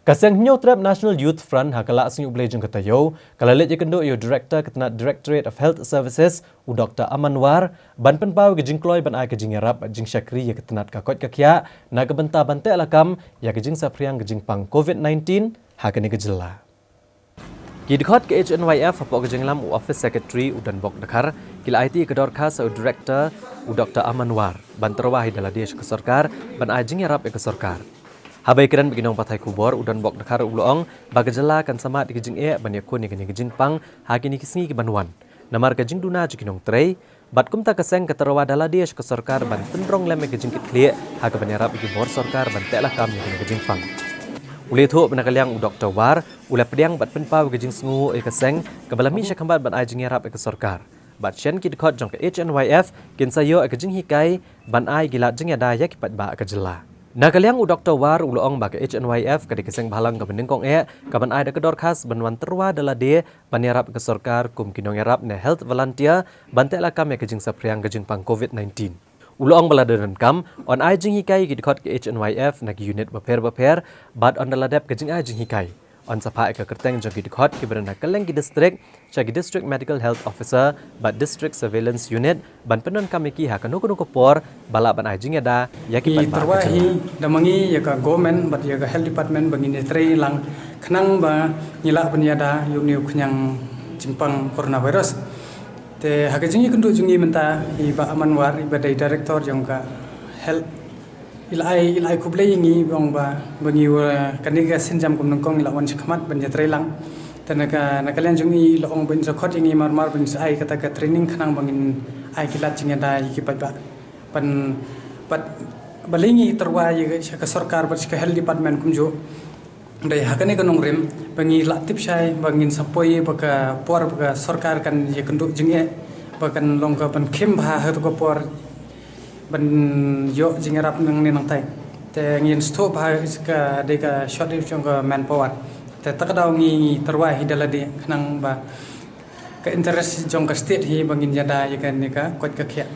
Kaseng Nyo Trap National Youth Front hakala asing ublejeng katayo, kalalit yakendo yo Director Ketenat Directorate of Health Services u Dr. Amanwar, ban penpau gejing kloy ban ai gejing yarap jing syakri ya ketenat kakot kakya, na kebenta bante alakam ya gejing sapriang gejing pang COVID-19 hakani gejela. Kidkhot ke HNYF apok gejing lam u Office Secretary u dan bok dakar, kila IT kedor khas u Director u Dr. Amanwar, ban terwahi dala dia ke sorkar, ban ai jing yarap ke sorkar. Habai keran beginong patai kubor udan bok dakar uloong bagajela kan sama di kejing banyak kun ni kejing pang hagini kisngi ke banwan namar kejing duna jikinong trei bat kumta keseng keterwa dala dia ke sorkar ban tendrong leme kejing kitlie haga banyarap iki bor sorkar ban teklah kam ni kejing pang ule thu benakaliang u Dr. War ule pediang bat penpau kejing sengu keseng kebalami syakambat ban ajing yarap ke sorkar bat shen kidkhot jong ke HNYF kinsayo kejing hikai ban ai gilat jing yada yakipat ba kejela. Nakaliang u Dr. War uloong bagi HNYF kadi keseng bahalang ke benengkong kaban ai da kedor khas banwan terwa dala de banyarap ke sorkar kum kinong yarap ne health volunteer bantek lakam ya kejing sapriang kejing pang COVID-19. Uloong baladaran kam on ai jing hikai kidkhot ke HNYF nagi unit beper bat on dala dep kejing ai jing hikai. On sapa ke kerteng jong kidkhot ke beranda keleng ki district cagi district medical health officer bat district surveillance unit ban penon kamiki ha kanu por bala ban ajing ada yaki pat terwahi damangi ya ka government bat ya ka health department bangin tre lang khnang ba ngila banyada yuniu khnyang jimpang coronavirus te ha ka jingi kundu jungi menta hi ba Amanwar iba director jong ka health ilai kublai ingi bong ba bangi kaniga sinjam kum nongkong ila wan chikmat ban jatre lang tanaka nakalian jungi loong ban sokot ingi marmar ban sai kata ka training khanang bangin ai kilat jinga da iki pat ba pan pat balingi terwa ye ka sarkar ba ka health department kumjo dai hakane ka nongrim bangi latip sai bangin sapoi ba ka por ba sarkar kan ye kundu jinge ba kan longka ban khem bha ha to ko por ban yo jingarap nang ni nang tai te ngin stop ha ka de ka shortage jong ka manpower te takadaw ngi terwa hidala de nang ba ka interest jong ka state hi bangin jada ya kan ni ka kot ka khya